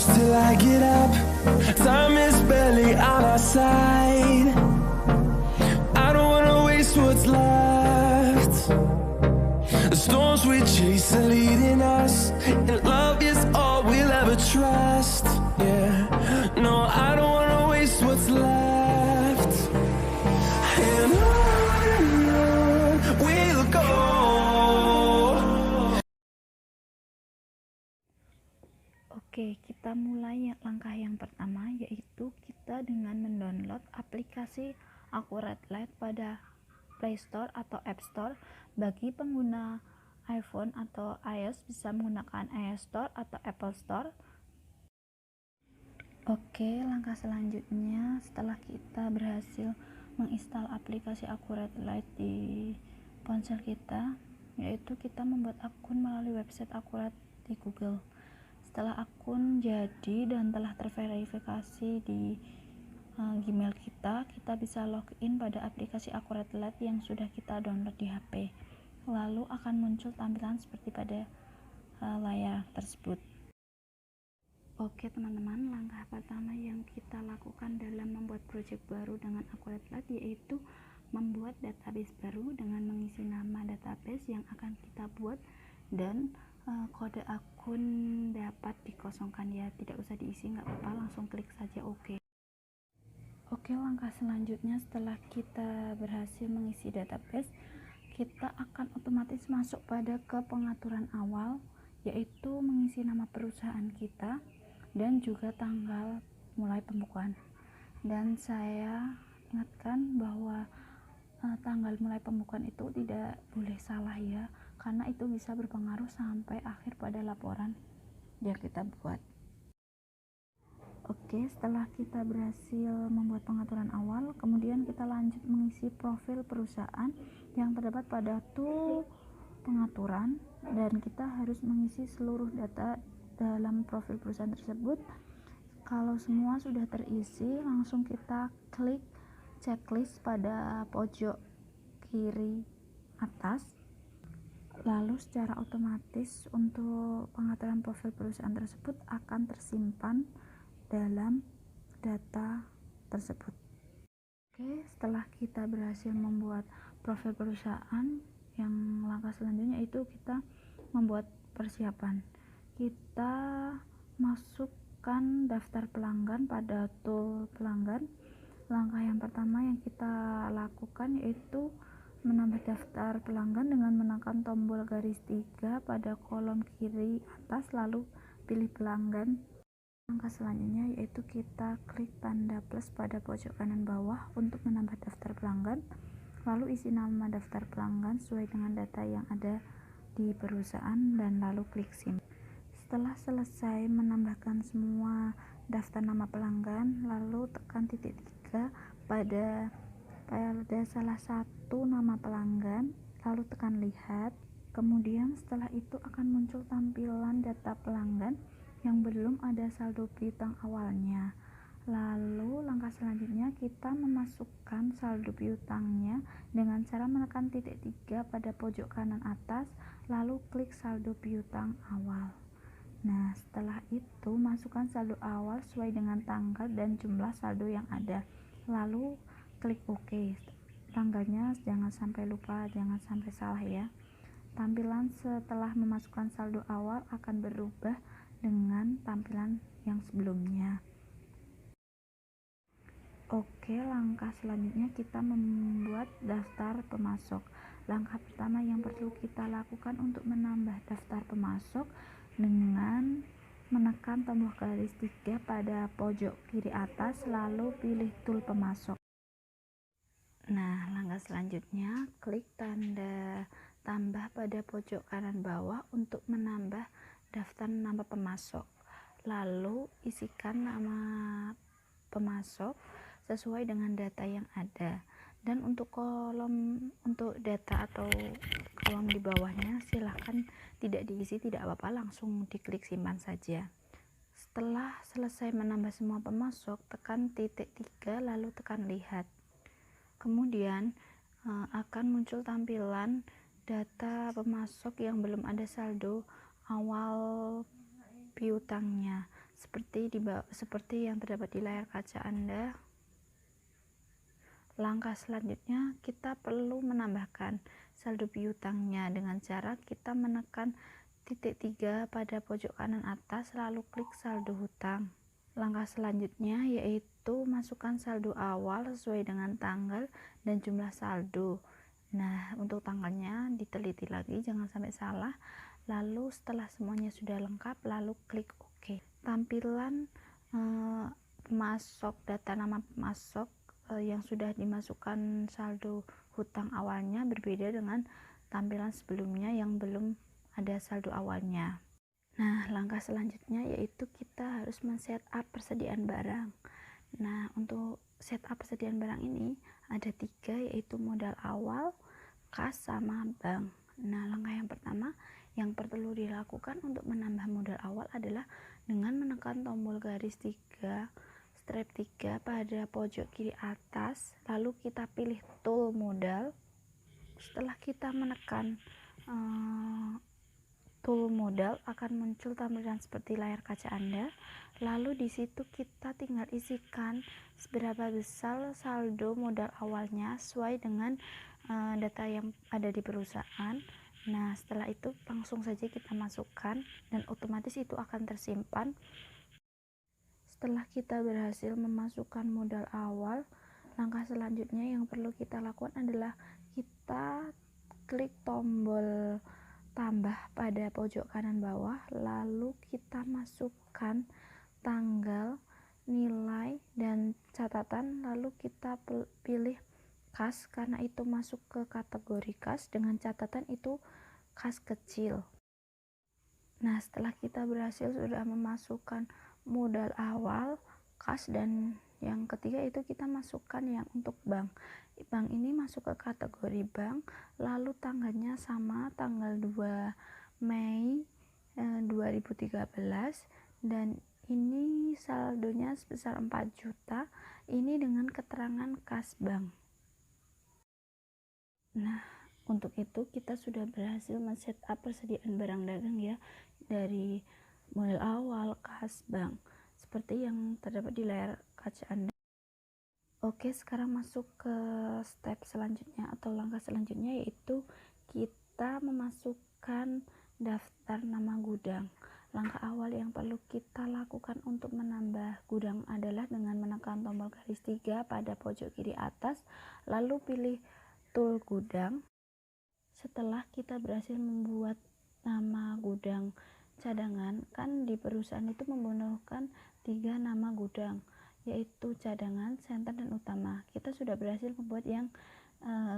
close till I get up. Time is barely on our side. I don't wanna waste what's left. The storms we chase are leading us, and love is all we'll ever trust. Yeah, no, I don't wanna waste what's left. And on we'll go. Oke, kita mulai langkah yang pertama, yaitu kita dengan mendownload aplikasi Accurate Light pada Play Store atau App Store. Bagi pengguna iPhone atau iOS bisa menggunakan iOS Store atau Apple Store. Oke, langkah selanjutnya setelah kita berhasil menginstal aplikasi Accurate Light di ponsel kita, yaitu kita membuat akun melalui website Accurate di Google. Setelah akun jadi dan telah terverifikasi di Gmail kita bisa login pada aplikasi Accurate Light yang sudah kita download di HP. Lalu akan muncul tampilan seperti pada layar tersebut. Oke teman-teman, langkah pertama yang kita lakukan dalam membuat project baru dengan Accurate Light yaitu membuat database baru dengan mengisi nama database yang akan kita buat dan kode akun dapat dikosongkan ya, tidak usah diisi, nggak apa-apa, langsung klik saja OK. Oke, langkah selanjutnya setelah kita berhasil mengisi database, kita akan otomatis masuk pada ke pengaturan awal, yaitu mengisi nama perusahaan kita dan juga tanggal mulai pembukuan. Dan saya ingatkan bahwa tanggal mulai pembukuan itu tidak boleh salah ya, karena itu bisa berpengaruh sampai akhir pada laporan yang kita buat. Oke, setelah kita berhasil membuat pengaturan awal, kemudian kita lanjut mengisi profil perusahaan yang terdapat pada tool pengaturan, dan kita harus mengisi seluruh data dalam profil perusahaan tersebut. Kalau semua sudah terisi, langsung kita klik checklist pada pojok kiri atas. Lalu secara otomatis untuk pengaturan profil perusahaan tersebut akan tersimpan dalam data tersebut. Oke, setelah kita berhasil membuat profil perusahaan, yang langkah selanjutnya itu kita membuat persiapan. Kita masukkan daftar pelanggan pada tool pelanggan. Langkah yang pertama yang kita lakukan yaitu menambah daftar pelanggan dengan menekan tombol garis 3 pada kolom kiri atas, lalu pilih pelanggan. Langkah selanjutnya yaitu kita klik tanda plus pada pojok kanan bawah untuk menambah daftar pelanggan, lalu isi nama daftar pelanggan sesuai dengan data yang ada di perusahaan dan lalu klik sim. Setelah selesai menambahkan semua daftar nama pelanggan, lalu tekan titik 3 pada salah satu nama pelanggan, lalu tekan lihat. Kemudian setelah itu akan muncul tampilan data pelanggan yang belum ada saldo piutang awalnya. Lalu langkah selanjutnya kita memasukkan saldo piutangnya dengan cara menekan titik 3 pada pojok kanan atas, lalu klik saldo piutang awal. Nah, setelah itu masukkan saldo awal sesuai dengan tanggal dan jumlah saldo yang ada, lalu klik OK. Tanggalnya jangan sampai lupa, jangan sampai salah ya. Tampilan setelah memasukkan saldo awal akan berubah dengan tampilan yang sebelumnya. Oke, langkah selanjutnya kita membuat daftar pemasok. Langkah pertama yang perlu kita lakukan untuk menambah daftar pemasok dengan menekan tombol garis 3 pada pojok kiri atas, lalu pilih tool pemasok. Nah, langkah selanjutnya klik tanda tambah pada pojok kanan bawah untuk menambah daftar nama pemasok, lalu isikan nama pemasok sesuai dengan data yang ada, dan untuk data atau kolom di bawahnya silahkan tidak diisi, tidak apa-apa, langsung diklik simpan saja. Setelah selesai menambah semua pemasok, tekan titik 3 lalu tekan lihat. Kemudian akan muncul tampilan data pemasok yang belum ada saldo awal piutangnya. seperti yang terdapat di layar kaca Anda. Langkah selanjutnya, kita perlu menambahkan saldo piutangnya dengan cara kita menekan titik 3 pada pojok kanan atas lalu klik saldo hutang. Langkah selanjutnya yaitu masukkan saldo awal sesuai dengan tanggal dan jumlah saldo. Nah, untuk tanggalnya diteliti lagi jangan sampai salah. Lalu setelah semuanya sudah lengkap, lalu klik OK. Tampilan pemasok data nama pemasok yang sudah dimasukkan saldo hutang awalnya berbeda dengan tampilan sebelumnya yang belum ada saldo awalnya. Nah, langkah selanjutnya yaitu kita harus men-setup persediaan barang. Nah, untuk setup persediaan barang ini ada 3, yaitu modal awal, kas, sama bank. Nah, langkah yang pertama yang perlu dilakukan untuk menambah modal awal adalah dengan menekan tombol garis 3, strip 3 pada pojok kiri atas, lalu kita pilih tool modal. Setelah kita menekan tool modal akan muncul tampilan seperti layar kaca Anda. Lalu di situ kita tinggal isikan seberapa besar saldo modal awalnya sesuai dengan data yang ada di perusahaan. Nah, setelah itu langsung saja kita masukkan dan otomatis itu akan tersimpan. Setelah kita berhasil memasukkan modal awal, langkah selanjutnya yang perlu kita lakukan adalah kita klik tombol tambah pada pojok kanan bawah, lalu kita masukkan tanggal, nilai, dan catatan, lalu kita pilih kas karena itu masuk ke kategori kas, dengan catatan itu kas kecil. Nah, setelah kita berhasil sudah memasukkan modal awal, kas, dan yang ketiga itu kita masukkan yang untuk bank. Bank ini masuk ke kategori bank, lalu tanggalnya sama, tanggal 2 Mei 2013, dan ini saldonya sebesar 4 juta, ini dengan keterangan kas bank. Nah, untuk itu kita sudah berhasil men-setup persediaan barang dagang ya, dari modal awal, kas, bank, seperti yang terdapat di layar kaca Anda. Oke, sekarang masuk ke step selanjutnya atau langkah selanjutnya, yaitu kita memasukkan daftar nama gudang. Langkah awal yang perlu kita lakukan untuk menambah gudang adalah dengan menekan tombol garis 3 pada pojok kiri atas, lalu pilih tool gudang. Setelah kita berhasil membuat nama gudang cadangan, kan di perusahaan itu membutuhkan 3 nama gudang, yaitu cadangan, center, dan utama. Kita sudah berhasil membuat yang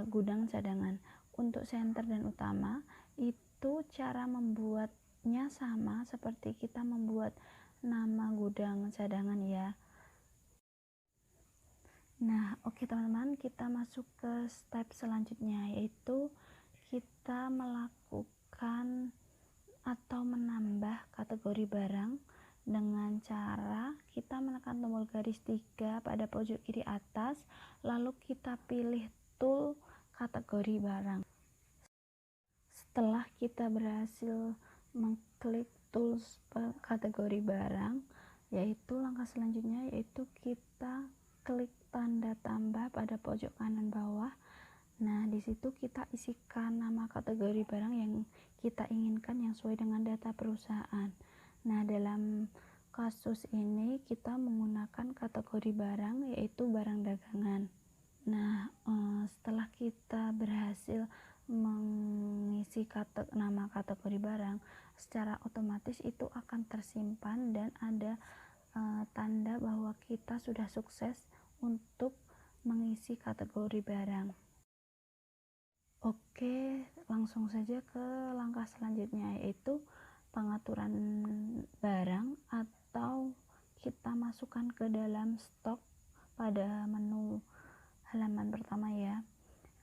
gudang cadangan. Untuk center dan utama itu cara membuatnya sama seperti kita membuat nama gudang cadangan ya. Nah, oke teman-teman, kita masuk ke step selanjutnya, yaitu kita melakukan atau menambah kategori barang dengan cara kita menekan tombol garis 3 pada pojok kiri atas, lalu kita pilih tool kategori barang. Setelah kita berhasil mengklik tools kategori barang, yaitu langkah selanjutnya yaitu kita klik tanda tambah pada pojok kanan bawah. Nah, di situ kita isikan nama kategori barang yang kita inginkan yang sesuai dengan data perusahaan. Nah, dalam kasus ini kita menggunakan kategori barang yaitu barang dagangan. Nah, setelah kita berhasil mengisi nama kategori barang, secara otomatis itu akan tersimpan dan ada tanda bahwa kita sudah sukses untuk mengisi kategori barang. Oke, langsung saja ke langkah selanjutnya, yaitu pengaturan barang atau kita masukkan ke dalam stok pada menu halaman pertama ya.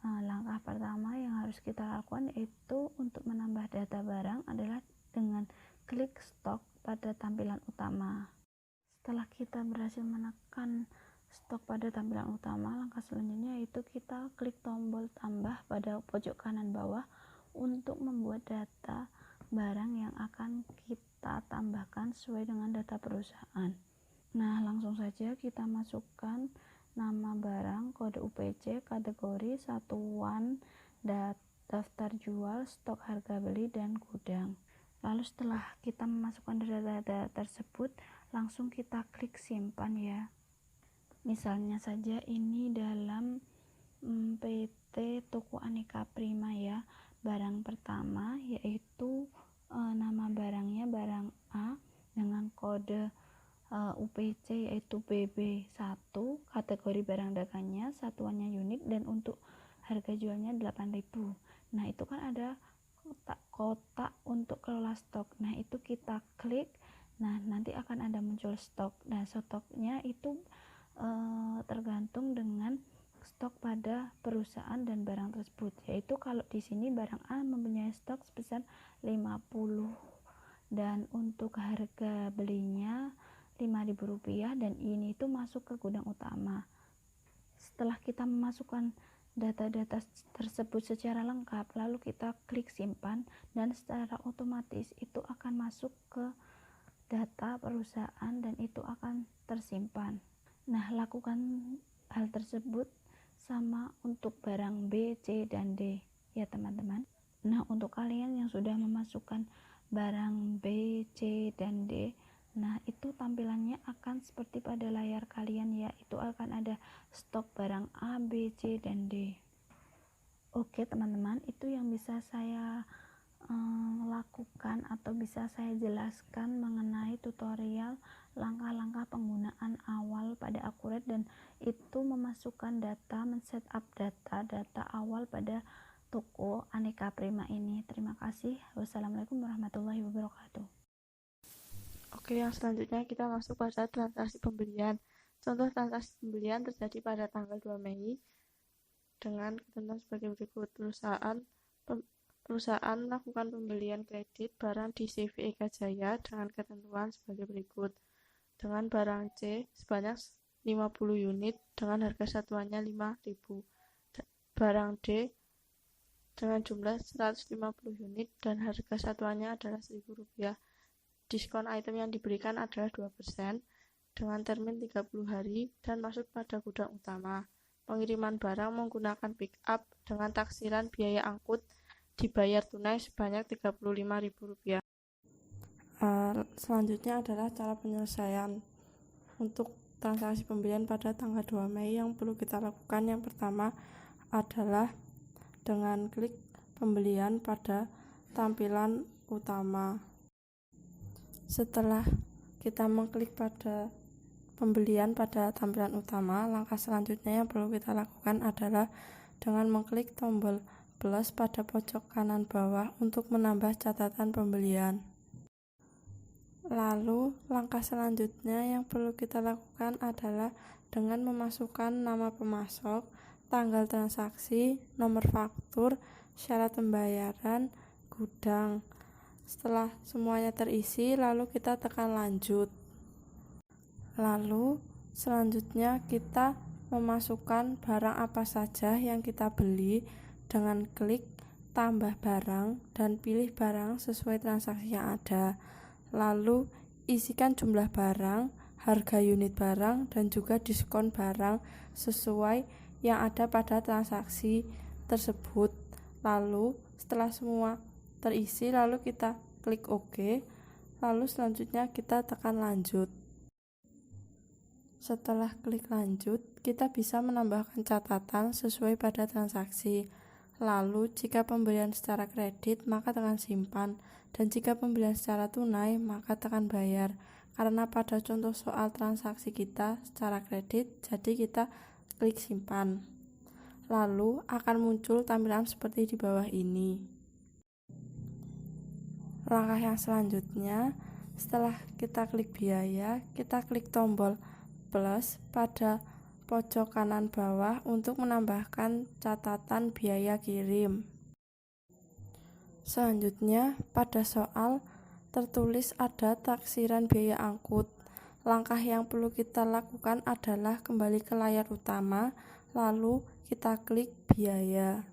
Langkah pertama yang harus kita lakukan yaitu untuk menambah data barang adalah dengan klik stok pada tampilan utama. Setelah kita berhasil menekan stok pada tampilan utama, langkah selanjutnya yaitu kita klik tombol tambah pada pojok kanan bawah untuk membuat data barang yang akan kita kita tambahkan sesuai dengan data perusahaan. Nah, langsung saja kita masukkan nama barang, kode UPC, kategori, satuan, daftar jual, stok harga beli, dan gudang. Lalu setelah kita memasukkan data-data tersebut, langsung kita klik simpan ya. Misalnya saja ini dalam PT Toko Aneka Prima ya. Barang pertama yaitu nama barangnya barang A dengan kode UPC yaitu BB1, kategori barang dagangnya, satuannya unit, dan untuk harga jualnya 8.000. Nah, itu kan ada kotak untuk kelola stok. Nah, itu kita klik. Nah, nanti akan ada muncul stok. Nah, stoknya itu tergantung dengan stok pada perusahaan dan barang tersebut, yaitu kalau di sini barang A mempunyai stok sebesar 50 dan untuk harga belinya Rp5.000 dan ini itu masuk ke gudang utama. Setelah kita memasukkan data-data tersebut secara lengkap, lalu kita klik simpan dan secara otomatis itu akan masuk ke data perusahaan dan itu akan tersimpan. Nah, lakukan hal tersebut sama untuk barang B, C, dan D ya teman-teman. Nah, untuk kalian yang sudah memasukkan barang B, C, dan D, nah itu tampilannya akan seperti pada layar kalian ya, itu akan ada stok barang A, B, C, dan D. Oke teman-teman, itu yang bisa saya lakukan atau bisa saya jelaskan mengenai tutorial langkah-langkah penggunaan awal pada Akuret dan itu memasukkan data, men-setup data awal pada Toko Aneka Prima ini. Terima kasih. Wassalamualaikum warahmatullahi wabarakatuh. Oke, yang selanjutnya kita masuk pada transaksi pembelian. Contoh transaksi pembelian terjadi pada tanggal 2 Mei dengan ketentuan sebagai berikut. Perusahaan melakukan pembelian kredit barang di CV Eka Jaya dengan ketentuan sebagai berikut. Dengan barang C sebanyak 50 unit dengan harga satuannya 5.000. Barang D dengan jumlah 150 unit dan harga satuannya adalah Rp1.000. Diskon item yang diberikan adalah 2% dengan termin 30 hari dan masuk pada gudang utama. Pengiriman barang menggunakan pick up dengan taksiran biaya angkut dibayar tunai sebanyak Rp35.000. Selanjutnya adalah cara penyelesaian untuk transaksi pembelian pada tanggal 2 Mei yang perlu kita lakukan. Yang pertama adalah dengan klik pembelian pada tampilan utama. Setelah kita mengklik pada pembelian pada tampilan utama, langkah selanjutnya yang perlu kita lakukan adalah dengan mengklik tombol plus pada pojok kanan bawah untuk menambah catatan pembelian. Lalu, langkah selanjutnya yang perlu kita lakukan adalah dengan memasukkan nama pemasok, tanggal transaksi, nomor faktur, syarat pembayaran, gudang. Setelah semuanya terisi, lalu kita tekan lanjut. Lalu, selanjutnya kita memasukkan barang apa saja yang kita beli dengan klik tambah barang dan pilih barang sesuai transaksi yang ada. Lalu isikan jumlah barang, harga unit barang, dan juga diskon barang sesuai yang ada pada transaksi tersebut. Lalu setelah semua terisi, lalu kita klik OK. Lalu selanjutnya kita tekan lanjut. Setelah klik lanjut, kita bisa menambahkan catatan sesuai pada transaksi. Lalu, jika pembelian secara kredit, maka tekan simpan. Dan jika pembelian secara tunai, maka tekan bayar. Karena pada contoh soal transaksi kita secara kredit, jadi kita klik simpan. Lalu, akan muncul tampilan seperti di bawah ini. Langkah yang selanjutnya, setelah kita klik biaya, kita klik tombol plus pada pojok kanan bawah untuk menambahkan catatan biaya kirim. Selanjutnya, pada soal tertulis ada taksiran biaya angkut. Langkah yang perlu kita lakukan adalah kembali ke layar utama, lalu kita klik biaya.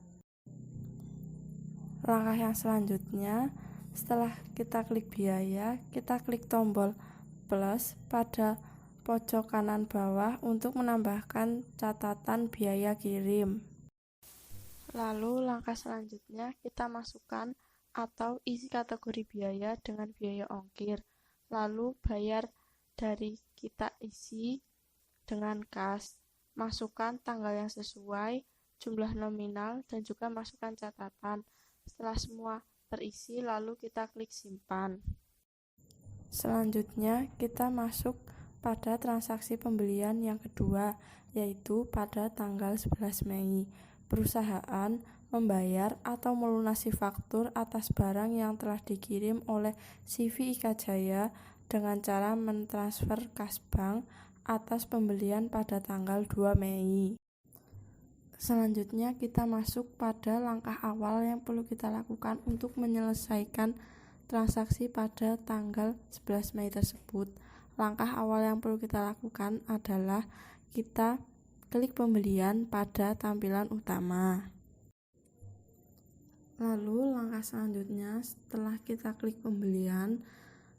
Langkah yang selanjutnya, Setelah kita klik biaya, kita klik tombol plus pada pojok kanan bawah untuk menambahkan catatan biaya kirim. Lalu langkah selanjutnya kita masukkan atau isi kategori biaya dengan biaya ongkir. Lalu bayar dari kita isi dengan kas. Masukkan tanggal yang sesuai, jumlah nominal, dan juga masukkan catatan. Setelah semua terisi, lalu kita klik simpan. Selanjutnya, kita masuk pada transaksi pembelian yang kedua, yaitu pada tanggal 11 Mei. Perusahaan membayar atau melunasi faktur atas barang yang telah dikirim oleh CV Ika Jaya dengan cara mentransfer kas bank atas pembelian pada tanggal 2 Mei. Selanjutnya kita masuk pada langkah awal yang perlu kita lakukan untuk menyelesaikan transaksi pada tanggal 11 Mei tersebut. Langkah awal yang perlu kita lakukan adalah kita klik pembelian pada tampilan utama. Lalu langkah selanjutnya setelah kita klik pembelian,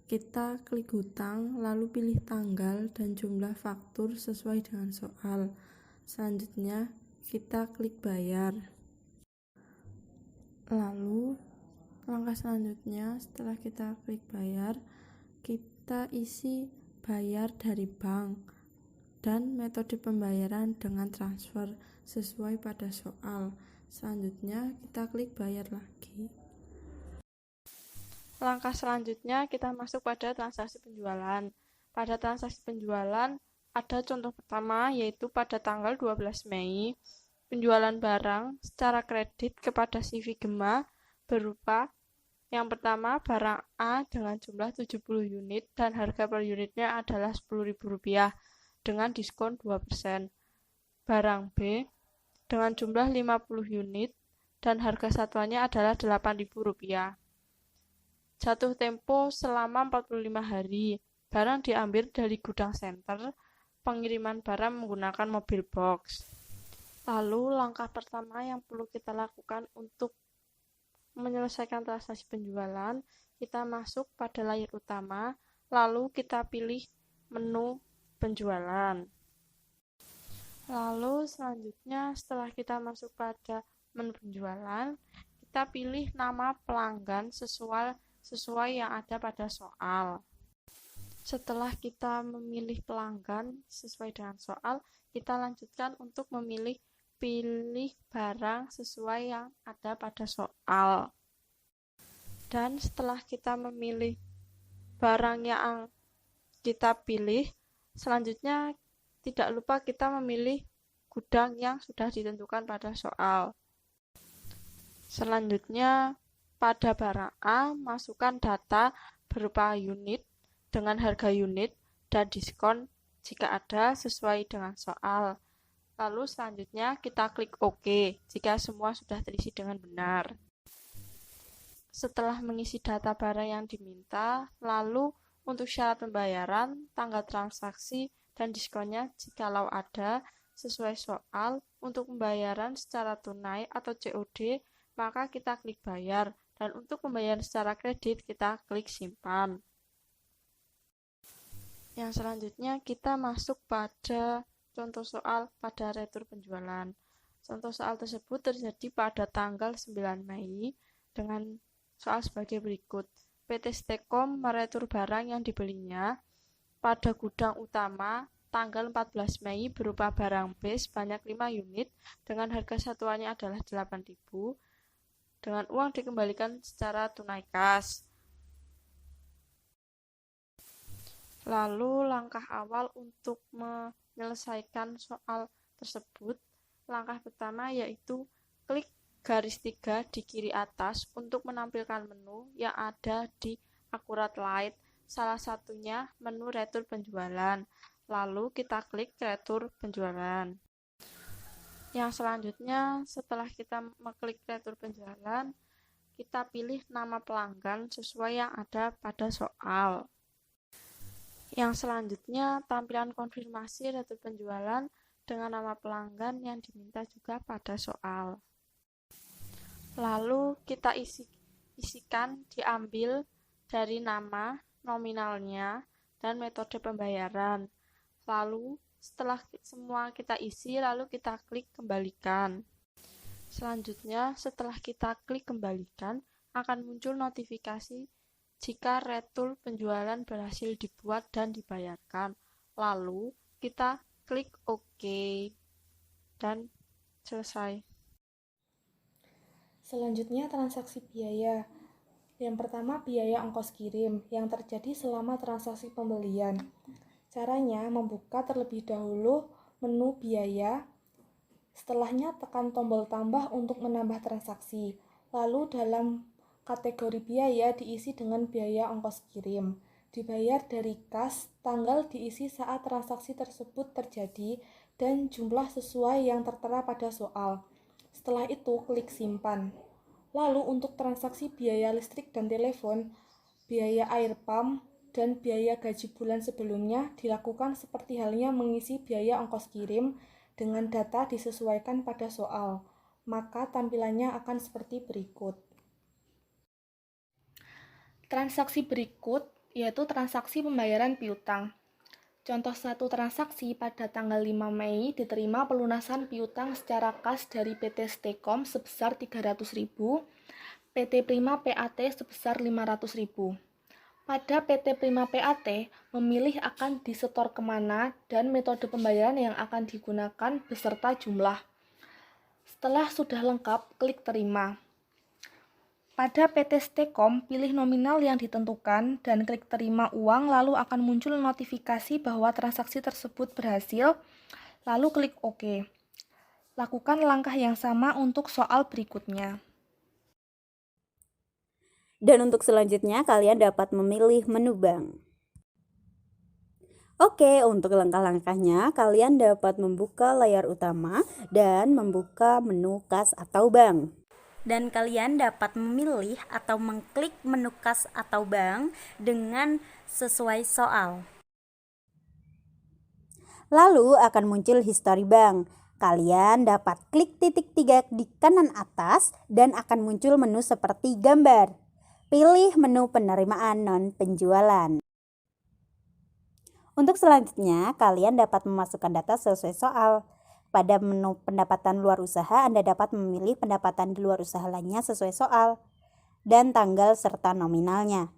kita klik hutang, lalu pilih tanggal dan jumlah faktur sesuai dengan soal. Selanjutnya kita klik bayar. Lalu langkah selanjutnya setelah kita klik bayar, kita isi bayar dari bank dan metode pembayaran dengan transfer sesuai pada soal. Selanjutnya kita klik bayar lagi. Langkah selanjutnya kita masuk pada transaksi penjualan. Pada transaksi penjualan ada contoh pertama, yaitu pada tanggal 12 Mei, penjualan barang secara kredit kepada CV Gema berupa yang pertama barang A dengan jumlah 70 unit dan harga per unitnya adalah Rp10.000 dengan diskon 2%. Barang B dengan jumlah 50 unit dan harga satuannya adalah Rp8.000. Jatuh tempo selama 45 hari. Barang diambil dari gudang center, pengiriman barang menggunakan mobil box. Lalu langkah pertama yang perlu kita lakukan untuk menyelesaikan transaksi penjualan, kita masuk pada layar utama, lalu kita pilih menu penjualan. Lalu selanjutnya setelah kita masuk pada menu penjualan, kita pilih nama pelanggan sesuai yang ada pada soal. Setelah kita memilih pelanggan sesuai dengan soal, kita lanjutkan untuk pilih barang sesuai yang ada pada soal. Dan setelah kita memilih barang yang kita pilih, selanjutnya tidak lupa kita memilih gudang yang sudah ditentukan pada soal. Selanjutnya, pada barang A, masukkan data berupa unit dengan harga unit dan diskon jika ada sesuai dengan soal. Lalu selanjutnya kita klik OK jika semua sudah terisi dengan benar. Setelah mengisi data barang yang diminta, lalu untuk syarat pembayaran, tanggal transaksi, dan diskonnya jikalau ada sesuai soal, untuk pembayaran secara tunai atau COD, maka kita klik bayar, dan untuk pembayaran secara kredit kita klik simpan. Yang selanjutnya kita masuk pada contoh soal pada retur penjualan. Contoh soal tersebut terjadi pada tanggal 9 Mei dengan soal sebagai berikut. PT Stekom meretur barang yang dibelinya pada gudang utama tanggal 14 Mei berupa barang B sebanyak 5 unit dengan harga satuannya adalah Rp8.000 dengan uang dikembalikan secara tunai kas. Lalu langkah awal untuk menyelesaikan soal tersebut, langkah pertama yaitu klik garis 3 di kiri atas untuk menampilkan menu yang ada di Akurat Light, salah satunya menu retur penjualan. Lalu kita klik retur penjualan. Yang selanjutnya, setelah kita mengklik retur penjualan, kita pilih nama pelanggan sesuai yang ada pada soal. Yang selanjutnya, tampilan konfirmasi retur penjualan dengan nama pelanggan yang diminta juga pada soal. Lalu kita isi isikan diambil dari nama, nominalnya, dan metode pembayaran. Lalu setelah semua kita isi, lalu kita klik kembalikan. Selanjutnya, setelah kita klik kembalikan, akan muncul notifikasi jika retul penjualan berhasil dibuat dan dibayarkan. Lalu kita klik OK dan selesai. Selanjutnya transaksi biaya. Yang pertama biaya ongkos kirim yang terjadi selama transaksi pembelian. Caranya membuka terlebih dahulu menu biaya, setelahnya tekan tombol tambah untuk menambah transaksi. Lalu dalam kategori biaya diisi dengan biaya ongkos kirim. Dibayar dari kas, tanggal diisi saat transaksi tersebut terjadi, dan jumlah sesuai yang tertera pada soal. Setelah itu, klik simpan. Lalu untuk transaksi biaya listrik dan telepon, biaya air pump, dan biaya gaji bulan sebelumnya dilakukan seperti halnya mengisi biaya ongkos kirim dengan data disesuaikan pada soal. Maka tampilannya akan seperti berikut. Transaksi berikut yaitu transaksi pembayaran piutang. Contoh satu transaksi pada tanggal 5 Mei diterima pelunasan piutang secara kas dari PT Stekom sebesar 300.000, PT Prima PAT sebesar 500.000. Pada PT Prima PAT memilih akan disetor kemana dan metode pembayaran yang akan digunakan beserta jumlah. Setelah sudah lengkap, klik terima. Pada PT Stekom, pilih nominal yang ditentukan dan klik terima uang, lalu akan muncul notifikasi bahwa transaksi tersebut berhasil, lalu klik OK. Lakukan langkah yang sama untuk soal berikutnya. Dan untuk selanjutnya, kalian dapat memilih menu bank. Oke, untuk langkah-langkahnya, kalian dapat membuka layar utama dan membuka menu kas atau bank. Dan kalian dapat memilih atau mengklik menu kas atau bank dengan sesuai soal. Lalu akan muncul history bank. Kalian dapat klik titik 3 di kanan atas dan akan muncul menu seperti gambar. Pilih menu penerimaan non-penjualan. Untuk selanjutnya, kalian dapat memasukkan data sesuai soal. Pada menu pendapatan luar usaha, Anda dapat memilih pendapatan di luar usaha lainnya sesuai soal dan tanggal serta nominalnya.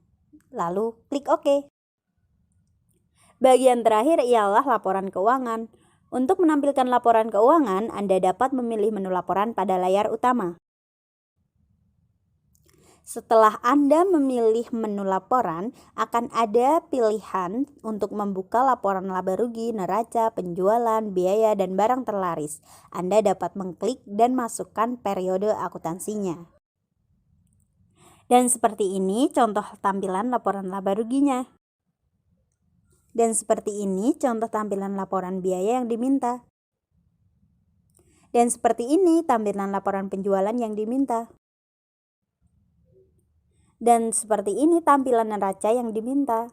Lalu klik OK. Bagian terakhir ialah laporan keuangan. Untuk menampilkan laporan keuangan, Anda dapat memilih menu laporan pada layar utama. Setelah Anda memilih menu laporan, akan ada pilihan untuk membuka laporan laba rugi, neraca, penjualan, biaya, dan barang terlaris. Anda dapat mengklik dan masukkan periode akuntansinya. Dan seperti ini contoh tampilan laporan laba ruginya. Dan seperti ini contoh tampilan laporan biaya yang diminta. Dan seperti ini tampilan laporan penjualan yang diminta. Dan seperti ini tampilan neraca yang diminta.